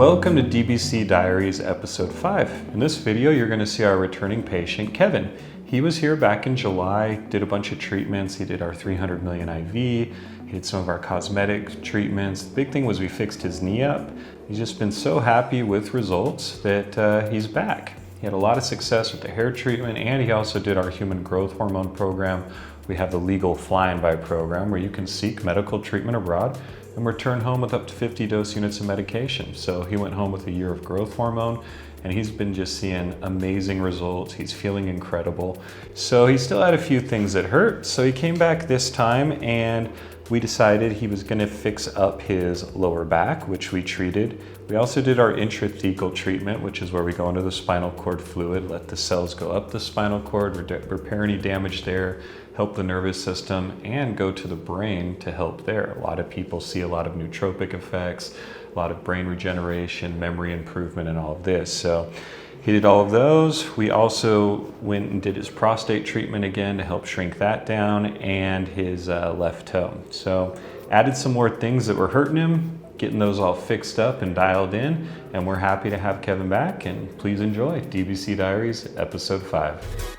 Welcome to DBC Diaries episode 5. In this video, you're going to see our returning patient, Kevin. He was here back in July, did a bunch of treatments. He did our 300 million IV, he did some of our cosmetic treatments. The big thing was we fixed his knee up. He's just been so happy with results that he's back. He had a lot of success with the hair treatment, and he also did our human growth hormone program. We have the legal fly-in-by program where you can seek medical treatment abroad and return home with up to 50 dose units of medication. So he went home with a year of growth hormone, and he's been just seeing amazing results. He's feeling incredible. So he still had a few things that hurt, so he came back this time, and we decided he was gonna fix up his lower back, which we treated. We also did our intrathecal treatment, which is where we go into the spinal cord fluid, let the cells go up the spinal cord, repair any damage there, help the nervous system, and go to the brain to help there. A lot of people see a lot of nootropic effects, a lot of brain regeneration, memory improvement, and all of this. So he did all of those. We also went and did his prostate treatment again to help shrink that down, and his left toe. So added some more things that were hurting him, getting those all fixed up and dialed in, and we're happy to have Kevin back, and please enjoy DBC Diaries episode 5.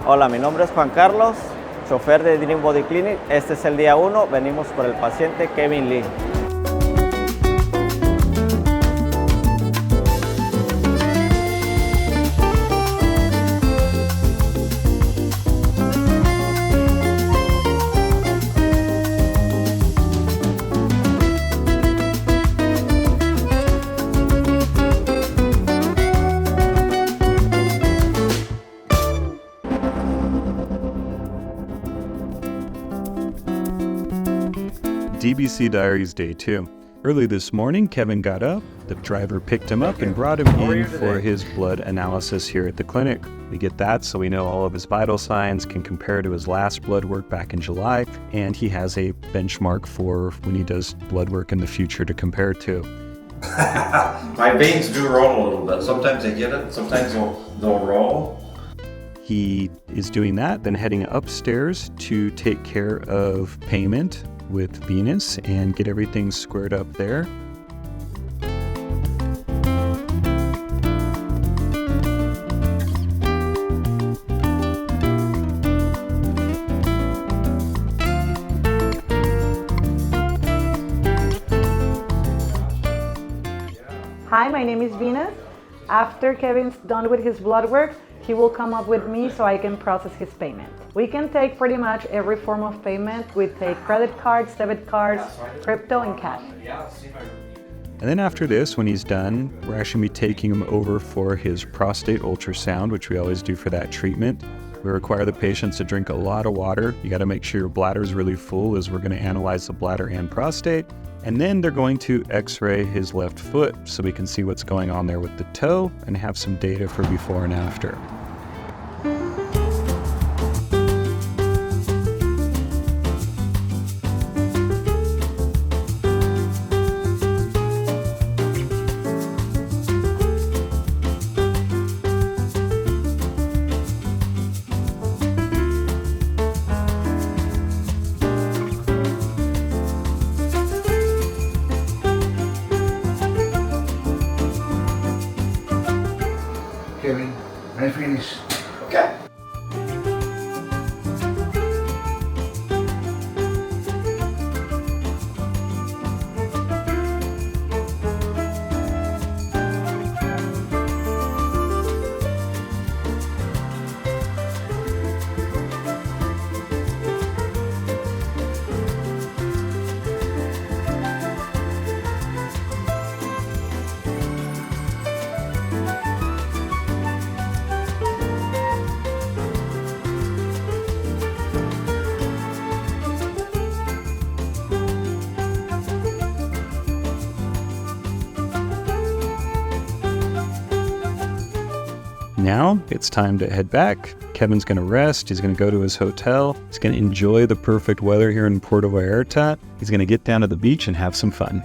Hola, mi nombre es Juan Carlos, chofer de Dream Body Clinic. Este es el día 1, venimos por el paciente Kevin Lee. DBC Diaries Day 2. Early this morning, Kevin got up, the driver picked him up and brought him in for his blood analysis here at the clinic. We get that so we know all of his vital signs, can compare to his last blood work back in July, and he has a benchmark for when he does blood work in the future to compare to. My veins do roll a little bit. Sometimes they get it, sometimes they'll roll. He is doing that, then heading upstairs to take care of payment with Venus and get everything squared up there. Hi, my name is Venus. After Kevin's done with his blood work, he will come up with me so I can process his payment. We can take pretty much every form of payment. We take credit cards, debit cards, crypto, and cash. And then after this, when he's done, we're actually going to be taking him over for his prostate ultrasound, which we always do for that treatment. We require the patients to drink a lot of water. You got to make sure your bladder is really full, as we're going to analyze the bladder and prostate. And then they're going to x-ray his left foot so we can see what's going on there with the toe and have some data for before and after. Kevin, I finished. Okay. Now it's time to head back Kevin's gonna rest, he's gonna go to his hotel, he's gonna enjoy the perfect weather here in Puerto Vallarta, he's gonna get down to the beach and have some fun.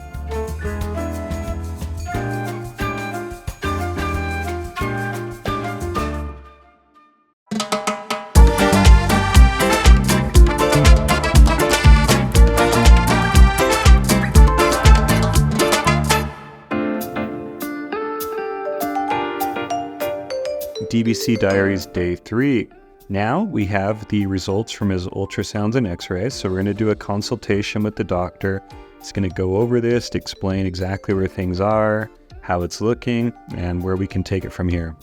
DBC Diaries Day 3. Now we have the results from his ultrasounds and x-rays, so we're going to do a consultation with the doctor. He's going to go over this, to explain exactly where things are, how it's looking, and where we can take it from here.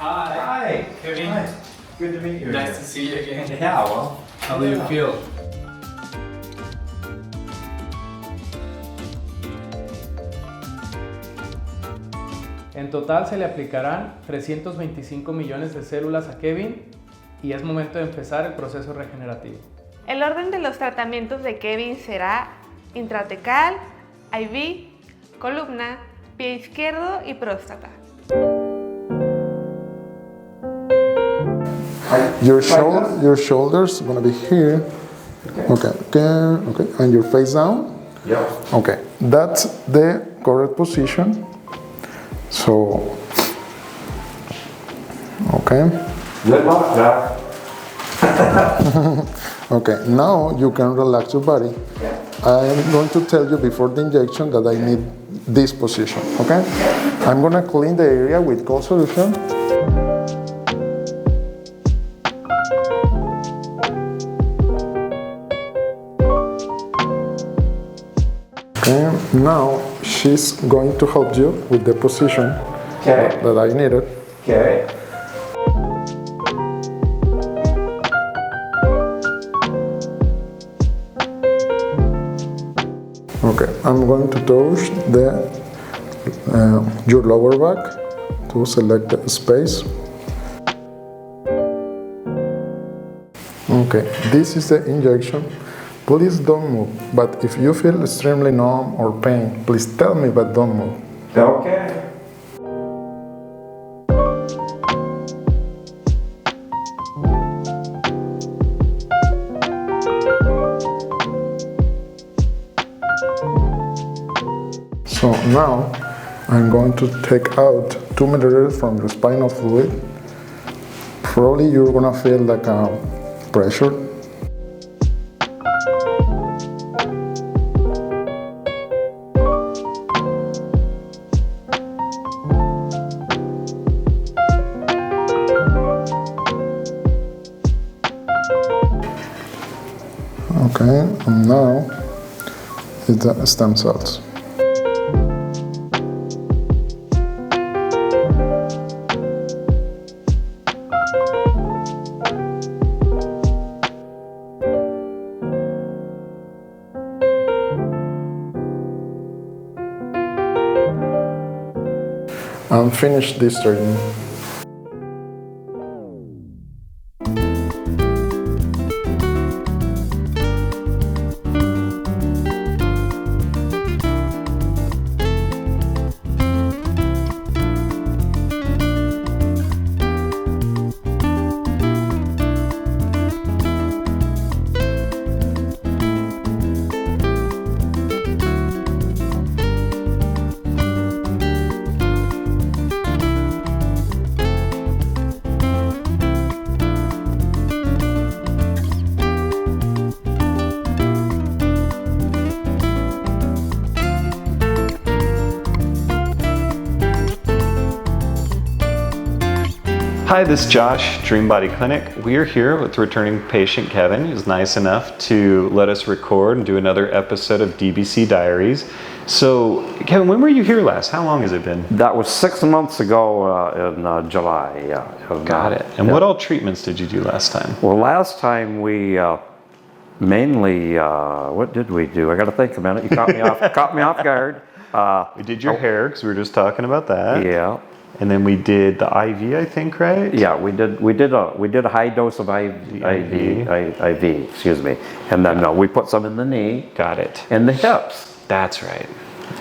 Hi, Kevin. Hi. Good to meet you. Nice to see you again. Yeah, well. How do you feel? En total se le aplicarán 325 millones de células a Kevin y es momento de empezar el proceso regenerativo. El orden de los tratamientos de Kevin será intrathecal, IV, columna, pie izquierdo y próstata. Your shoulders are gonna be here. Okay, and your face down. Yep. Okay, that's the correct position. So, okay. Good luck, Doc. Okay, now you can relax your body. I'm going to tell you before the injection that I need this position. Okay, I'm gonna clean the area with cold solution. Okay, now she's going to help you with the position that I needed. Okay. Okay, I'm going to touch your lower back to select the space. Okay, this is the injection. Please don't move, but if you feel extremely numb or pain, please tell me, but don't move. Okay. So now I'm going to take out 2 milliliters from your spinal fluid. Probably you're gonna feel like a pressure. Okay, and now it's the stem cells. And finish this treatment. Hi, this is Josh, Dream Body Clinic. We are here with returning patient Kevin, who's nice enough to let us record and do another episode of DBC Diaries. So, Kevin, when were you here last? How long has it been? That was 6 months ago in July. Yeah. Got it. And what all treatments did you do last time? Well, last time we mainly, what did we do? I got to think a minute. You caught me off guard. We did your hair, because we were just talking about that. Yeah. And then we did the IV, I think, right? Yeah, we did a high dose of IV, excuse me, and then we put some in the knee. Got it. And the hips. That's right.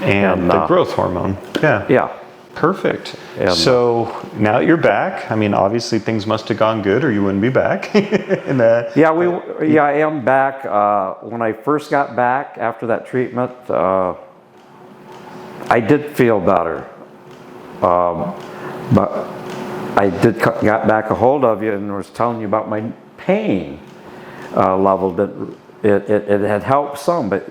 And the growth hormone. Yeah. Yeah. Perfect. And, so now that you're back, I mean, obviously things must have gone good, or you wouldn't be back. Yeah, I am back. When I first got back after that treatment, I did feel better. But I got back a hold of you and was telling you about my pain level. That it had helped some, but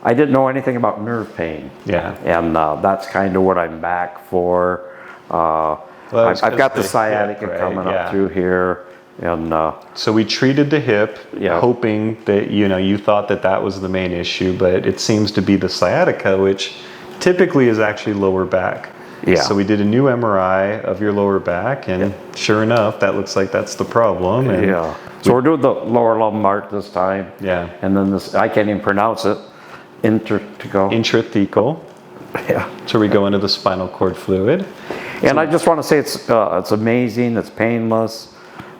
I didn't know anything about nerve pain. Yeah. And that's kind of what I'm back for. I've got the sciatica coming up through here. And so we treated the hip, Yeah. hoping that you thought that was the main issue, but it seems to be the sciatica, which typically is actually lower back. Yeah. So we did a new MRI of your lower back, and sure enough, that looks like that's the problem. And yeah. So we're doing the lower lumbar this time. Yeah. And then this, I can't even pronounce it. Intrathecal. Yeah. So we go into the spinal cord fluid. And I just want to say it's amazing. It's painless.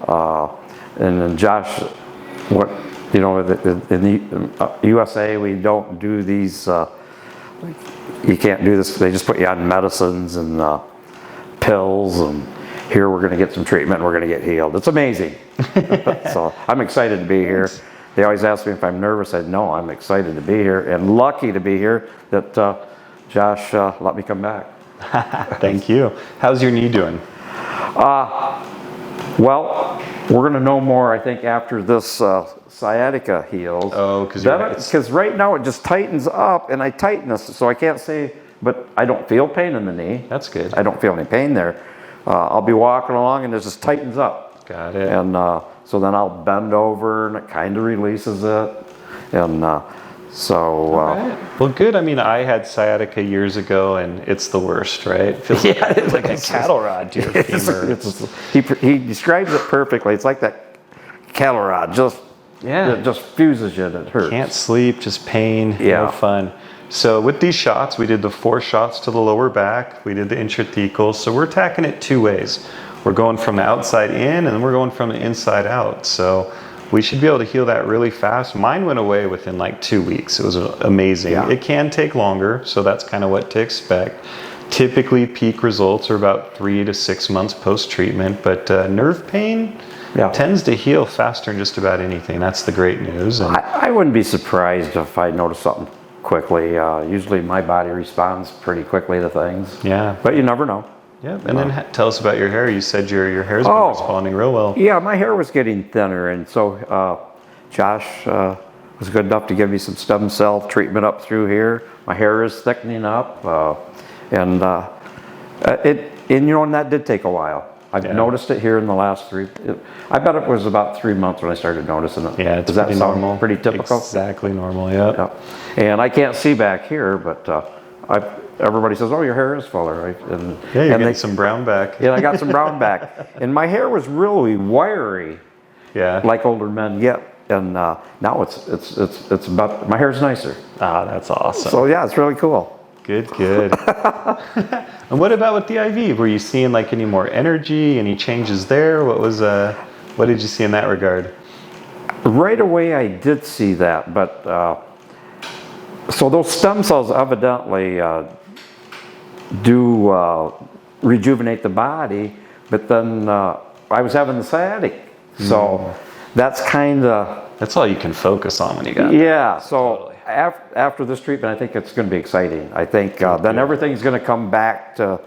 And then Josh, in the USA we don't do these. You can't do this. They just put you on medicines and pills. And here we're going to get some treatment. And we're going to get healed. It's amazing. So I'm excited to be here. They always ask me if I'm nervous. I said no. I'm excited to be here and lucky to be here that Josh let me come back. Thank you. How's your knee doing? Well, we're going to know more, I think, after this sciatica heals. Oh, because right now it just tightens up, and I tighten this, so I can't say, but I don't feel pain in the knee. That's good. I don't feel any pain there. I'll be walking along, and it just tightens up. Got it. And so then I'll bend over, and it kind of releases it. And well, good. I mean, I had sciatica years ago, and it's the worst, right? It feels it's like a cattle rod to your femur. He describes it perfectly. It's like that cattle rod, it just fuses you and it hurts. Can't sleep, just pain, Yeah. no fun. So with these shots, we did the 4 shots to the lower back. We did the intrathecal. So we're attacking it 2 ways. We're going from the outside in, and we're going from the inside out. So we should be able to heal that really fast. Mine went away within like 2 weeks. It was amazing. Yeah. It can take longer, so that's kind of what to expect. Typically, peak results are about 3 to 6 months post-treatment, but nerve pain tends to heal faster than just about anything. That's the great news. And I wouldn't be surprised if I noticed something quickly. Usually my body responds pretty quickly to things. Yeah. But you never know. yeah, and then tell us about your hair. You said your hair's been responding real well. Yeah, my hair was getting thinner, and so Josh was good enough to give me some stem cell treatment up through here. My hair is thickening up, and that did take a while. I've noticed it here in the last I bet it was about 3 months when I started noticing it. Yeah, it's Does that pretty sound normal. pretty typical? Exactly normal, yeah. And I can't see back here, but everybody says, "Oh, your hair is fuller." Right? And, You're getting some brown back. Yeah, I got some brown back, and my hair was really wiry, Yeah. like older men get. And now it's about, my hair's nicer. Ah, that's awesome. So yeah, it's really cool. Good. And what about with the IV? Were you seeing like any more energy, any changes there? What did you see in that regard? Right away, I did see that, but so those stem cells evidently do rejuvenate the body, but then I was having the sciatic, so that's kind of... That's all you can focus on when you got Yeah, so after this treatment, I think it's going to be exciting. I think then everything's going to come back to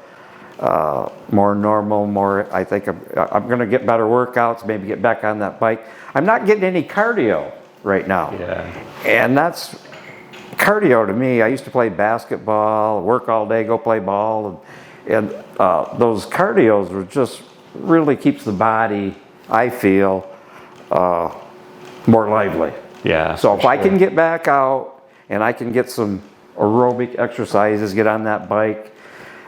more normal, I think I'm going to get better workouts, maybe get back on that bike. I'm not getting any cardio right now. Yeah. And that's cardio to me. I used to play basketball, work all day, go play ball, and those cardios were just really keeps the body, I feel, more lively. Yeah. So if I can get back out and I can get some aerobic exercises, get on that bike,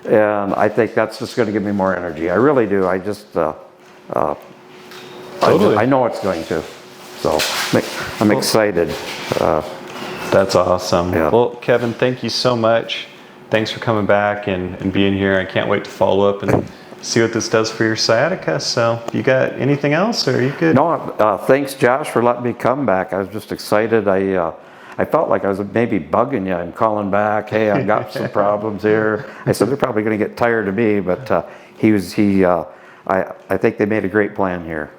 and I think that's just going to give me more energy. I really do. I just, Totally. I know it's going to. So I'm excited. That's awesome. Yeah. Well, Kevin, thank you so much. thanks for coming back and being here. I can't wait to follow up and see what this does for your sciatica. So you got anything else, or are you good? No, thanks Josh for letting me come back. I was just excited. I felt like I was maybe bugging you and calling back. Hey, I've got some problems here. I said they're probably going to get tired of me, but I think they made a great plan here.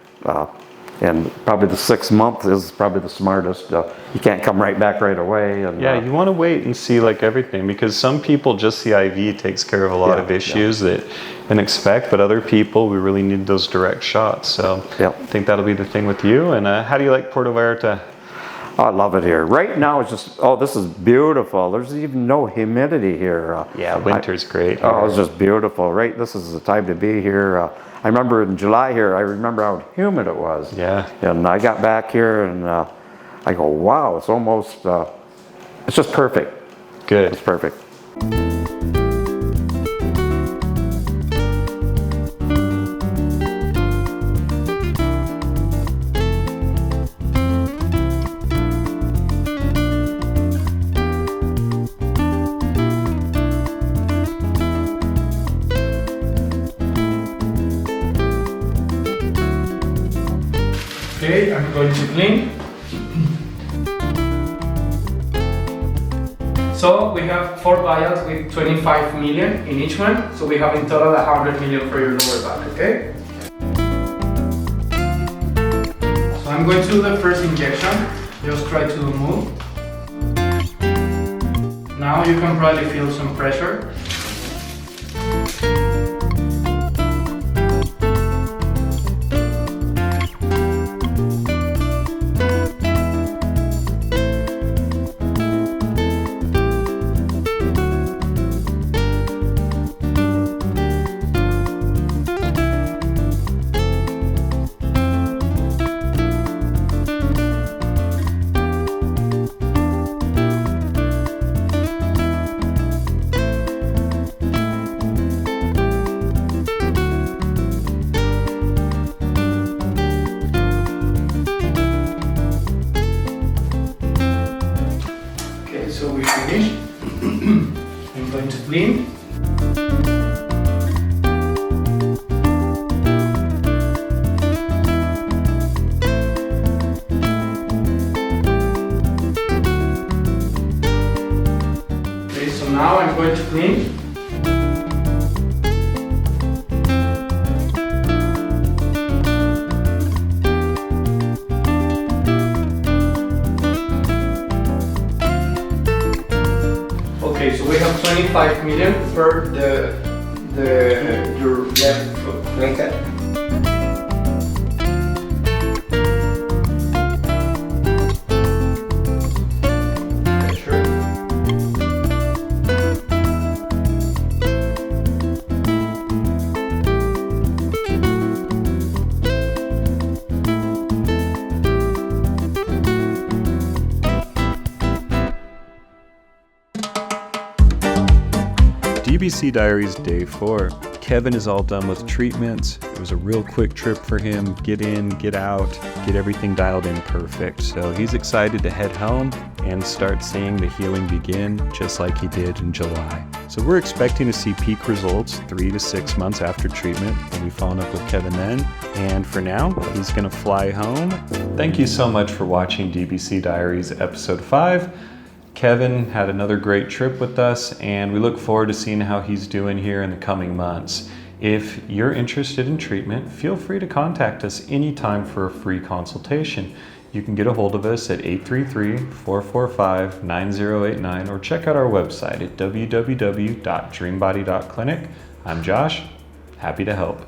And probably the 6 month is probably the smartest. You can't come right back right away. And, yeah, you want to wait and see like everything, because some people just the IV takes care of a lot of issues that and expect, but other people we really need those direct shots. So I think that'll be the thing with you. And how do you like Puerto Vallarta? I love it here. Right now it's just, this is beautiful. There's even no humidity here. Yeah, winter's great here. Oh, it's just beautiful. Right, this is the time to be here. I remember in July here, I remember how humid it was. Yeah. And I got back here and I go, wow, it's almost, it's just perfect. Good. It's perfect. Okay, I'm going to clean. So we have 4 vials with 25 million in each one. So we have in total 100 million for your lower back, okay? So I'm going to do the first injection. Just try to move. Now you can probably feel some pressure. So we finished. I'm going to clean. Okay, so now I'm going to clean. Okay, so we have 25 million for your left foot. Okay. Sure. DBC Diaries Day 4. Kevin is all done with treatments. It was a real quick trip for him. Get in, get out, get everything dialed in perfect. So he's excited to head home and start seeing the healing begin just like he did in July. So we're expecting to see peak results 3 to 6 months after treatment. We'll be following up with Kevin then. And for now, he's gonna fly home. Thank you so much for watching DBC Diaries episode 5. Kevin had another great trip with us, and we look forward to seeing how he's doing here in the coming months. If you're interested in treatment, feel free to contact us anytime for a free consultation. You can get a hold of us at 833-445-9089 or check out our website at www.dreambody.clinic. I'm Josh, happy to help.